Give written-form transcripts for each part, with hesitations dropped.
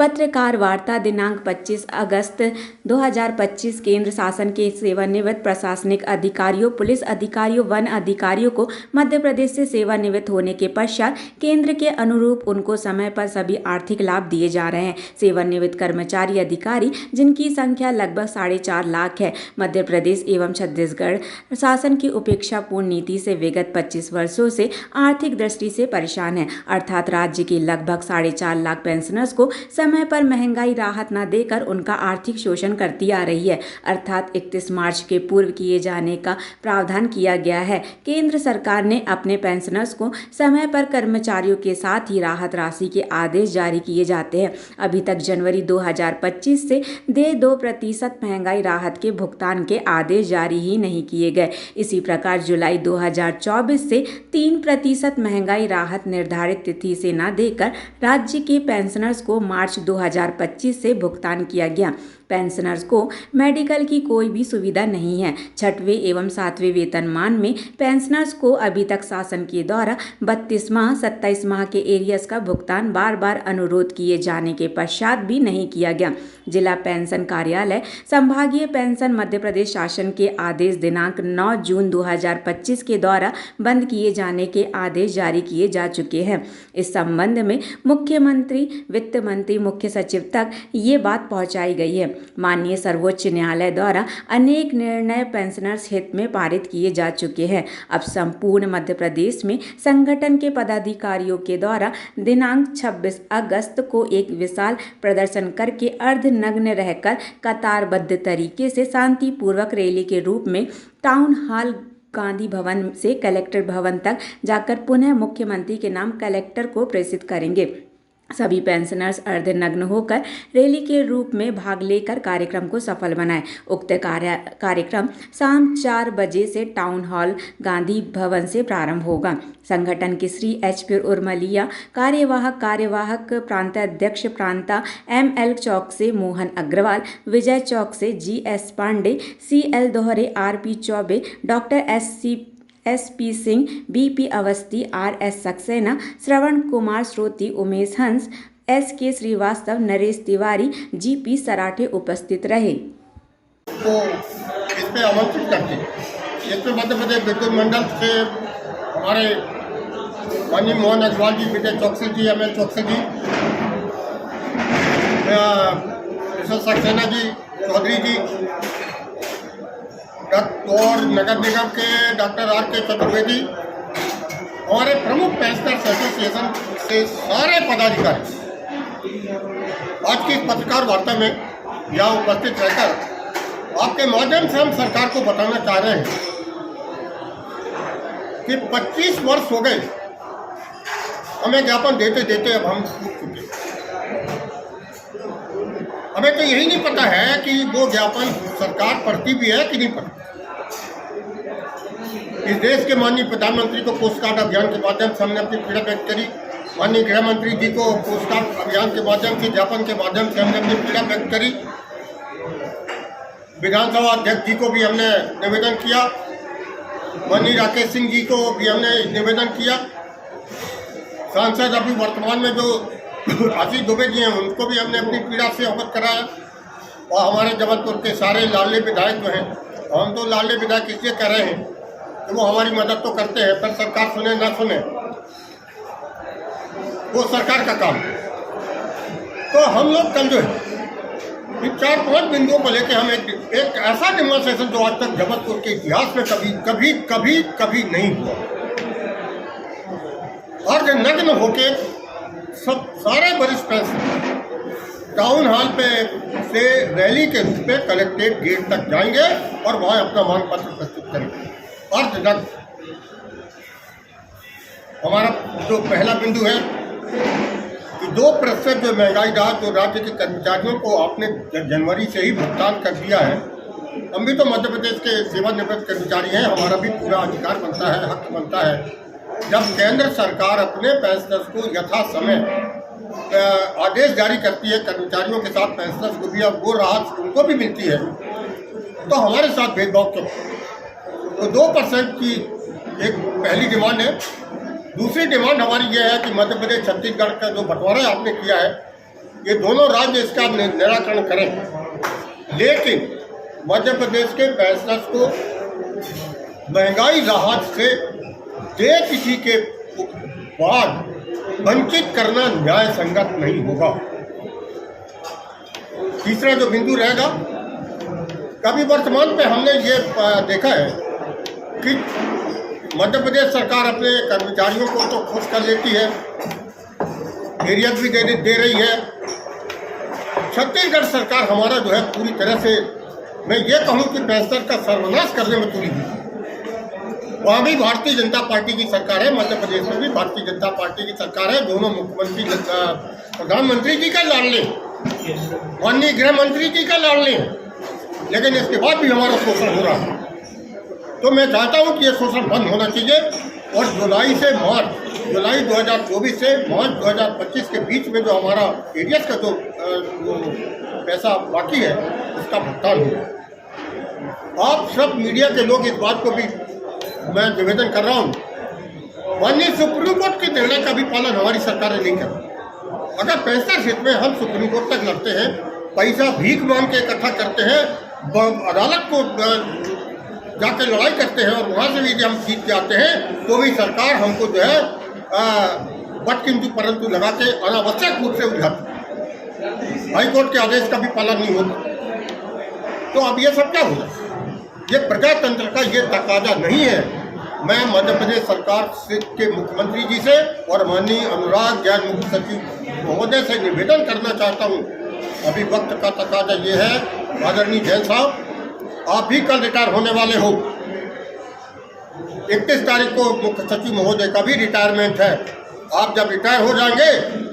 पत्रकार वार्ता दिनांक 25 अगस्त 2025 केंद्र शासन के सेवानिवृत्त प्रशासनिक अधिकारियों, पुलिस अधिकारियों, वन अधिकारियों को मध्य प्रदेश से सेवानिवृत्त होने के पश्चात केंद्र के अनुरूप उनको समय पर सभी आर्थिक लाभ दिए जा रहे हैं। सेवानिवृत्त कर्मचारी अधिकारी जिनकी संख्या लगभग 4.5 लाख है, मध्य प्रदेश एवं छत्तीसगढ़ शासन की उपेक्षापूर्ण नीति से विगत 25 वर्षों से आर्थिक दृष्टि से परेशान है। अर्थात राज्य के लगभग 4.5 लाख पेंशनर्स को समय पर महंगाई राहत न देकर उनका आर्थिक शोषण करती आ रही है। अर्थात 31 मार्च के पूर्व किए जाने का प्रावधान किया गया है। केंद्र सरकार ने अपने पेंशनर्स को समय पर कर्मचारियों के साथ ही राहत राशि के आदेश जारी किए जाते हैं। अभी तक जनवरी 2025 से 2% महंगाई राहत के भुगतान के आदेश जारी ही नहीं किए गए। इसी प्रकार जुलाई 2024 से 3% महंगाई राहत निर्धारित तिथि से न देकर राज्य के पेंशनर्स को मार्च 2025 से भुगतान किया गया। पेंशनर्स को मेडिकल की कोई भी सुविधा नहीं है। 6वें एवं 7वें वेतनमान में पेंशनर्स को अभी तक शासन के द्वारा 32 माह 27 माह के एरियर्स का भुगतान बार बार अनुरोध किए जाने के पश्चात भी नहीं किया गया। जिला पेंशन कार्यालय संभागीय पेंशन मध्य प्रदेश शासन के आदेश दिनांक 9 जून 2025 के द्वारा बंद किए जाने के आदेश जारी किए जा चुके हैं। इस संबंध में मुख्यमंत्री, वित्त मंत्री, मुख्य सचिव तक ये बात पहुंचाई गई है। माननीय सर्वोच्च न्यायालय द्वारा अनेक निर्णय पेंशनर्स हित में पारित किए जा चुके हैं। अब संपूर्ण मध्य प्रदेश में संगठन के पदाधिकारियों के द्वारा दिनांक 26 अगस्त को एक विशाल प्रदर्शन करके अर्धनग्न रहकर कतारबद्ध तरीके से शांतिपूर्वक रैली के रूप में टाउन हॉल गांधी भवन से कलेक्टर भवन तक जाकर पुनः मुख्यमंत्री के नाम कलेक्टर को प्रेषित करेंगे। सभी पेंशनर्स अर्धनग्न होकर रैली के रूप में भाग लेकर कार्यक्रम को सफल बनाएं। उक्त कार्यक्रम शाम 4 बजे से टाउन हॉल गांधी भवन से प्रारंभ होगा। संगठन के श्री HP उर्मलिया, कार्यवाहक प्रांताध्यक्ष प्रांता ML चौक से मोहन अग्रवाल, विजय चौक से GS Pandey, CL Dohare RP Chaubey, doctor SP Singh, BP Awasthi, RS Saxena, Shravan Kumar Shroti, Umesh Hans, SK Srivastava, Naresh Tiwari, GP Sarathe उपस्थित रहे। तो इस पे आमंत्रित करते हैं। इसमें मध्य प्रदेश विद्युत मंडल से हमारे माननीय मोहन अग्रवाल जी, विजय चौकसी जी, ML चौकसी जी, सक्सेना जी, चौधरी जी और नगर निगम के डॉक्टर RK चतुर्वेदी, हमारे प्रमुख पेंशनर्स एसोसिएशन से सारे पदाधिकारी आज की पत्रकार वार्ता में यहाँ उपस्थित रहकर आपके माध्यम से हम सरकार को बताना चाह रहे हैं कि 25 वर्ष हो गए हमें ज्ञापन देते देते अब हम सूख चुके। हमें तो यही नहीं पता है कि वो ज्ञापन सरकार पढ़ती भी है कि नहीं पढ़ती। इस देश के माननीय प्रधानमंत्री को पोस्ट कार्ड अभियान के माध्यम से हमने अपनी पीड़ा व्यक्त करी। माननीय गृह मंत्री जी को पोस्ट कार्ड अभियान के माध्यम से, ज्ञापन के माध्यम से हमने अपनी पीड़ा व्यक्त करी। विधानसभा अध्यक्ष जी को भी हमने निवेदन किया। माननीय राकेश सिंह जी को भी हमने निवेदन किया। सांसद अभी वर्तमान में जो आशीष दुबे जी हैं उनको भी हमने अपनी पीड़ा से अवगत कराया। और हमारे जबलपुर के सारे लाडले विधायक जो हैं, हम तो लाडले विधायक इसलिए कह रहे हैं कि वो हमारी मदद तो करते हैं, पर सरकार सुने ना सुने वो सरकार का काम है। तो हम लोग कल जो है इन 4-5 बिंदुओं को लेकर हम एक ऐसा डेमोन्स्ट्रेशन जो आज तक जबलपुर के इतिहास में कभी नहीं हुआ, और नग्न होके सब सारे वरिष्ठ पेंशनर टाउन हॉल पे से रैली के रूप में कलेक्ट्रेट गेट तक जाएंगे और वहाँ अपना मांग पत्र प्रस्तुत करेंगे। अर्धनग्न हमारा जो पहला बिंदु है कि 2% जो महंगाई राहत जो राज्य के कर्मचारियों को आपने जनवरी से ही भुगतान कर दिया है। हम भी तो मध्य प्रदेश के सेवानिवृत्त कर्मचारी हैं, हमारा भी पूरा अधिकार बनता है, हक बनता है। जब केंद्र सरकार अपने पेंशनर्स को यथा समय आदेश जारी करती है, कर्मचारियों के साथ पेंशनर्स को भी अब वो राहत उनको भी मिलती है, तो हमारे साथ भेदभाव क्यों? तो 2% की एक पहली डिमांड है। दूसरी डिमांड हमारी ये है कि मध्य प्रदेश छत्तीसगढ़ का जो बंटवारा आपने किया है ये दोनों राज्य इसका निराकरण करें। लेकिन मध्य प्रदेश के पेंशनर्स को महंगाई राहत से दे किसी के बाद वंचित करना न्याय संगत नहीं होगा। तीसरा जो बिंदु रहेगा, कभी वर्तमान में हमने ये देखा है कि मध्य प्रदेश सरकार अपने कर्मचारियों को तो खुश कर लेती है, एरियत भी दे रही है। छत्तीसगढ़ सरकार हमारा जो है पूरी तरह से, मैं ये कहूँ कि पेंशनर का सर्वनाश करने में तुली हुई है। वहाँ भी भारतीय जनता पार्टी की सरकार है, मध्य प्रदेश में भी भारतीय जनता पार्टी की सरकार है। दोनों मुख्यमंत्री प्रधानमंत्री जी का लाडले, माननीय गृह मंत्री जी का लाडले हैं, लेकिन इसके बाद भी हमारा शोषण हो रहा है। तो मैं चाहता हूँ कि ये शोषण बंद होना चाहिए और जुलाई 2024 से मार्च 2025 के बीच में जो हमारा एरियस का जो पैसा बाकी है उसका भुगतान हो। आप सब मीडिया के लोग इस बात को भी मैं निवेदन कर रहा हूँ, माननीय सुप्रीम कोर्ट के निर्णय का भी पालन हमारी सरकार नहीं कर रही। अगर पेंशनर हित में हम सुप्रीम कोर्ट तक लड़ते हैं, पैसा भीख मांग के इकट्ठा करते हैं, अदालत को जाके लड़ाई करते हैं और वहाँ से भी यदि हम जीत के आते हैं तो भी सरकार हमको जो है बट किंतु परंतु लगा के अनावश्यक रूप से उलझाती। हाई कोर्ट के आदेश का भी पालन नहीं होता। तो अब ये सब क्या होगा? ये प्रजातंत्र का ये तकाजा नहीं है। मैं मध्य प्रदेश सरकार के मुख्यमंत्री जी से और माननीय अनुराग जैन मुख्य सचिव महोदय से निवेदन करना चाहता हूँ, अभी वक्त का तकाजा ये है। आदरणीय जैन साहब, आप भी कल रिटायर होने वाले हो। 31 तारीख को मुख्य सचिव महोदय का भी रिटायरमेंट है। आप जब रिटायर हो जाएंगे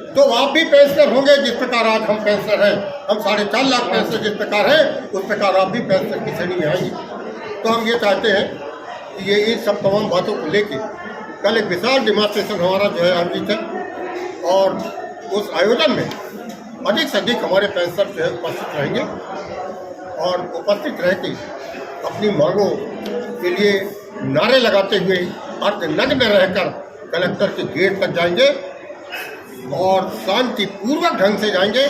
तो आप भी पेंशनर होंगे, जिस प्रकार आज हम पेंशनर हैं। हम 4.5 लाख पेंशनर जिस प्रकार है उस प्रकार आप भी पेंशनर की श्रेणी में आएंगे। तो हम ये चाहते हैं कि ये इन सब तमाम बातों को लेके कल एक विशाल डेमोन्स्ट्रेशन हमारा जो है आयोजित है और उस आयोजन में अधिक से अधिक हमारे पेंशनर जो है उपस्थित रहेंगे और उपस्थित रह के अपनी मांगों के लिए नारे लगाते हुए अर्धनग्न रहकर कलेक्टर के गेट तक जाएंगे और शांतिपूर्वक ढंग से जाएंगे।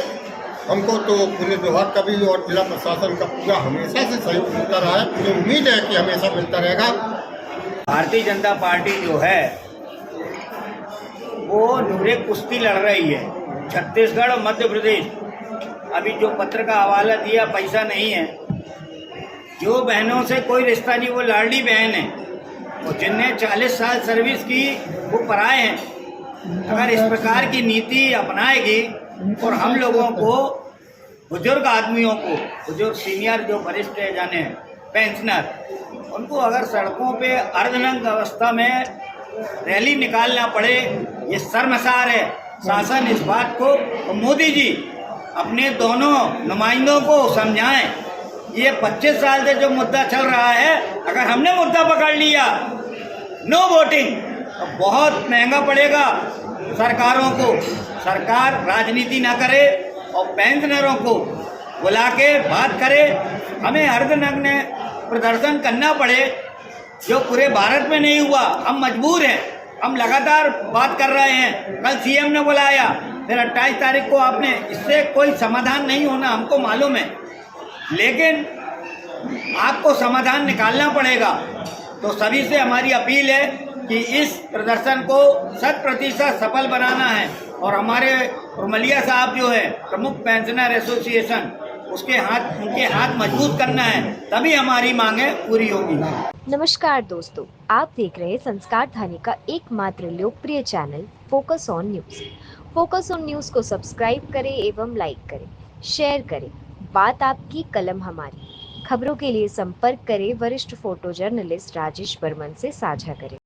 हमको तो पुलिस विभाग का भी और जिला प्रशासन का पूरा हमेशा से सहयोग मिलता रहा है। मुझे उम्मीद है कि हमेशा मिलता रहेगा। भारतीय जनता पार्टी जो है वो नूरे कुश्ती लड़ रही है। छत्तीसगढ़ और मध्य प्रदेश, अभी जो पत्र का हवाला दिया, पैसा नहीं है। जो बहनों से कोई रिश्ता नहीं, वो लाडली बहन है, और जिनने 40 साल सर्विस की वो पराए हैं। अगर इस प्रकार की नीति अपनाएगी और हम लोगों को, बुजुर्ग आदमियों को, बुजुर्ग सीनियर जो वरिष्ठ है जाने पेंशनर, उनको अगर सड़कों पे अर्धनग्न अवस्था में रैली निकालना पड़े, ये शर्मसार है। शासन इस बात को, तो मोदी जी अपने दोनों नुमाइंदों को समझाएं। ये 25 साल से जो मुद्दा चल रहा है, अगर हमने मुद्दा पकड़ लिया नो वोटिंग, तो बहुत महंगा पड़ेगा सरकारों को। सरकार राजनीति ना करे और पेंशनरों को बुला के बात करे। हमें अर्धनग्न प्रदर्शन करना पड़े जो पूरे भारत में नहीं हुआ। हम मजबूर हैं, हम लगातार बात कर रहे हैं। कल सीएम ने बुलाया, फिर 28 तारीख को आपने, इससे कोई समाधान नहीं होना, हमको मालूम है, लेकिन आपको समाधान निकालना पड़ेगा। तो सभी से हमारी अपील है कि इस प्रदर्शन को 100% सफल बनाना है और हमारे उर्मलिया साहब जो है प्रमुख पेंशनर एसोसिएशन, उनके हाथ मजबूत करना है, तभी हमारी मांगे पूरी होगी। नमस्कार दोस्तों, आप देख रहे हैं संस्कार थाने का एकमात्र लोकप्रिय channel focus on news. Focus on news को सब्सक्राइब करें एवं लाइक करें, शेयर करें। बात आपकी, कलम हमारी। खबरों के लिए संपर्क करें वरिष्ठ फोटो जर्नलिस्ट राजेश बर्मन से साझा करें।